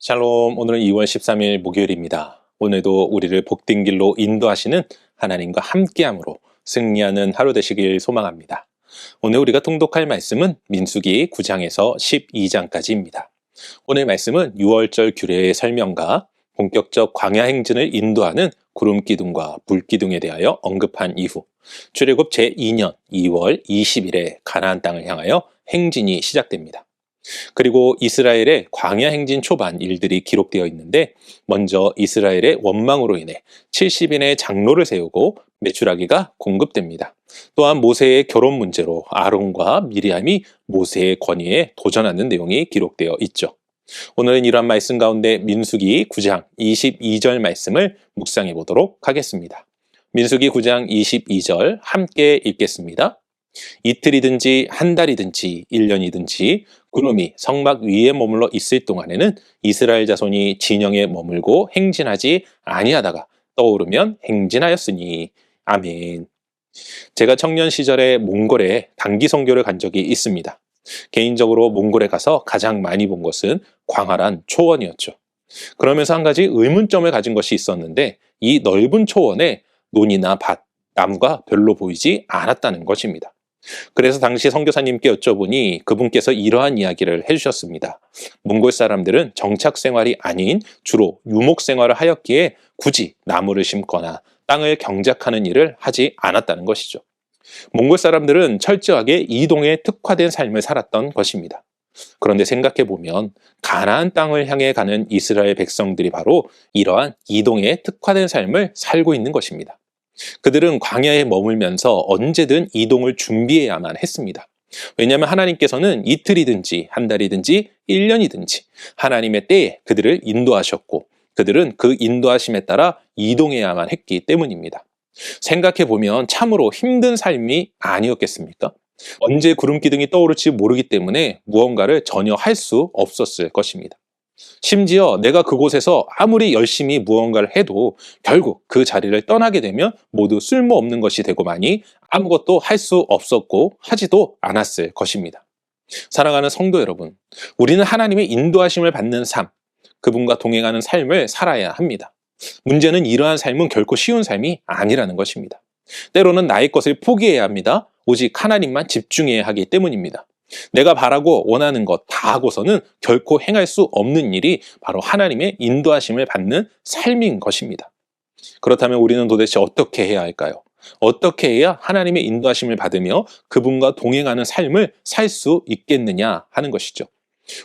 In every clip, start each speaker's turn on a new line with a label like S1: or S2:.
S1: 샬롬, 오늘은 2월 13일 목요일입니다. 오늘도 우리를 복된 길로 인도하시는 하나님과 함께함으로 승리하는 하루 되시길 소망합니다. 오늘 우리가 통독할 말씀은 민수기 9장에서 12장까지입니다. 오늘 말씀은 6월절 규례의 설명과 본격적 광야 행진을 인도하는 구름기둥과 불기둥에 대하여 언급한 이후 출애굽 제2년 2월 20일에 가나안 땅을 향하여 행진이 시작됩니다. 그리고 이스라엘의 광야 행진 초반 일들이 기록되어 있는데, 먼저 이스라엘의 원망으로 인해 70인의 장로를 세우고 메추라기가 공급됩니다. 또한 모세의 결혼 문제로 아론과 미리암이 모세의 권위에 도전하는 내용이 기록되어 있죠. 오늘은 이러한 말씀 가운데 민수기 9장 22절 말씀을 묵상해 보도록 하겠습니다. 민수기 9장 22절 함께 읽겠습니다. 이틀이든지 한 달이든지 1년이든지 구름이 성막 위에 머물러 있을 동안에는 이스라엘 자손이 진영에 머물고 행진하지 아니하다가 떠오르면 행진하였으니. 아멘. 제가 청년 시절에 몽골에 단기 선교를 간 적이 있습니다. 개인적으로 몽골에 가서 가장 많이 본 것은 광활한 초원이었죠. 그러면서 한 가지 의문점을 가진 것이 있었는데, 이 넓은 초원에 논이나 밭, 나무가 별로 보이지 않았다는 것입니다. 그래서 당시 선교사님께 여쭤보니 그분께서 이러한 이야기를 해주셨습니다. 몽골 사람들은 정착 생활이 아닌 주로 유목 생활을 하였기에 굳이 나무를 심거나 땅을 경작하는 일을 하지 않았다는 것이죠. 몽골 사람들은 철저하게 이동에 특화된 삶을 살았던 것입니다. 그런데 생각해보면 가나안 땅을 향해 가는 이스라엘 백성들이 바로 이러한 이동에 특화된 삶을 살고 있는 것입니다. 그들은 광야에 머물면서 언제든 이동을 준비해야만 했습니다. 왜냐하면 하나님께서는 이틀이든지 한 달이든지 1년이든지 하나님의 때에 그들을 인도하셨고, 그들은 그 인도하심에 따라 이동해야만 했기 때문입니다. 생각해보면 참으로 힘든 삶이 아니었겠습니까? 언제 구름기둥이 떠오를지 모르기 때문에 무언가를 전혀 할 수 없었을 것입니다. 심지어 내가 그곳에서 아무리 열심히 무언가를 해도 결국 그 자리를 떠나게 되면 모두 쓸모없는 것이 되고 마니 아무것도 할 수 없었고 하지도 않았을 것입니다. 사랑하는 성도 여러분, 우리는 하나님의 인도하심을 받는 삶, 그분과 동행하는 삶을 살아야 합니다. 문제는 이러한 삶은 결코 쉬운 삶이 아니라는 것입니다. 때로는 나의 것을 포기해야 합니다. 오직 하나님만 집중해야 하기 때문입니다. 내가 바라고 원하는 것 다 하고서는 결코 행할 수 없는 일이 바로 하나님의 인도하심을 받는 삶인 것입니다. 그렇다면 우리는 도대체 어떻게 해야 할까요? 어떻게 해야 하나님의 인도하심을 받으며 그분과 동행하는 삶을 살 수 있겠느냐 하는 것이죠.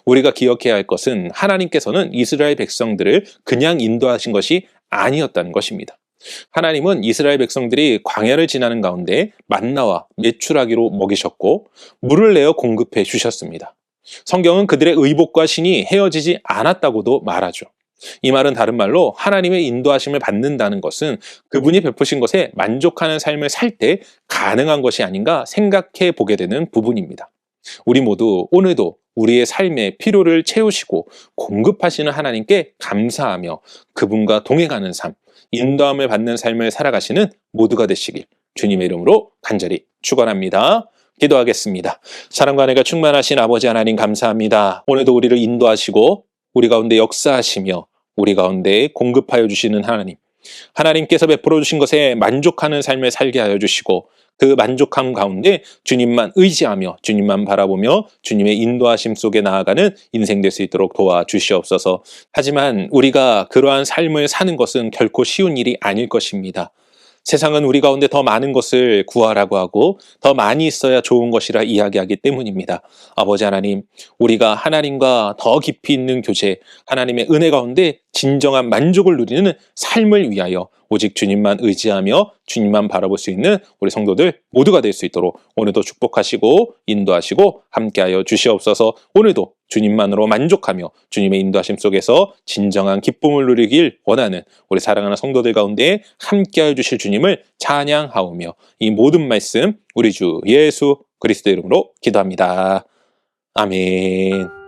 S1: 우리가 기억해야 할 것은 하나님께서는 이스라엘 백성들을 그냥 인도하신 것이 아니었다는 것입니다. 하나님은 이스라엘 백성들이 광야를 지나는 가운데 만나와 메추라기로 먹이셨고 물을 내어 공급해 주셨습니다. 성경은 그들의 의복과 신이 헤어지지 않았다고도 말하죠. 이 말은 다른 말로 하나님의 인도하심을 받는다는 것은 그분이 베푸신 것에 만족하는 삶을 살 때 가능한 것이 아닌가 생각해 보게 되는 부분입니다. 우리 모두 오늘도 우리의 삶의 필요를 채우시고 공급하시는 하나님께 감사하며 그분과 동행하는 삶, 인도함을 받는 삶을 살아가시는 모두가 되시길 주님의 이름으로 간절히 축원합니다. 기도하겠습니다. 사랑과 은혜가 충만하신 아버지 하나님 감사합니다. 오늘도 우리를 인도하시고 우리 가운데 역사하시며 우리 가운데 공급하여 주시는 하나님, 하나님께서 베풀어 주신 것에 만족하는 삶을 살게 하여 주시고 그 만족함 가운데 주님만 의지하며 주님만 바라보며 주님의 인도하심 속에 나아가는 인생 될 수 있도록 도와주시옵소서. 하지만 우리가 그러한 삶을 사는 것은 결코 쉬운 일이 아닐 것입니다. 세상은 우리 가운데 더 많은 것을 구하라고 하고 더 많이 있어야 좋은 것이라 이야기하기 때문입니다. 아버지 하나님, 우리가 하나님과 더 깊이 있는 교제, 하나님의 은혜 가운데 진정한 만족을 누리는 삶을 위하여 오직 주님만 의지하며 주님만 바라볼 수 있는 우리 성도들 모두가 될 수 있도록 오늘도 축복하시고 인도하시고 함께하여 주시옵소서. 오늘도 주님만으로 만족하며 주님의 인도하심 속에서 진정한 기쁨을 누리길 원하는 우리 사랑하는 성도들 가운데 함께하여 주실 주님을 찬양하오며 이 모든 말씀 우리 주 예수 그리스도 이름으로 기도합니다. 아멘.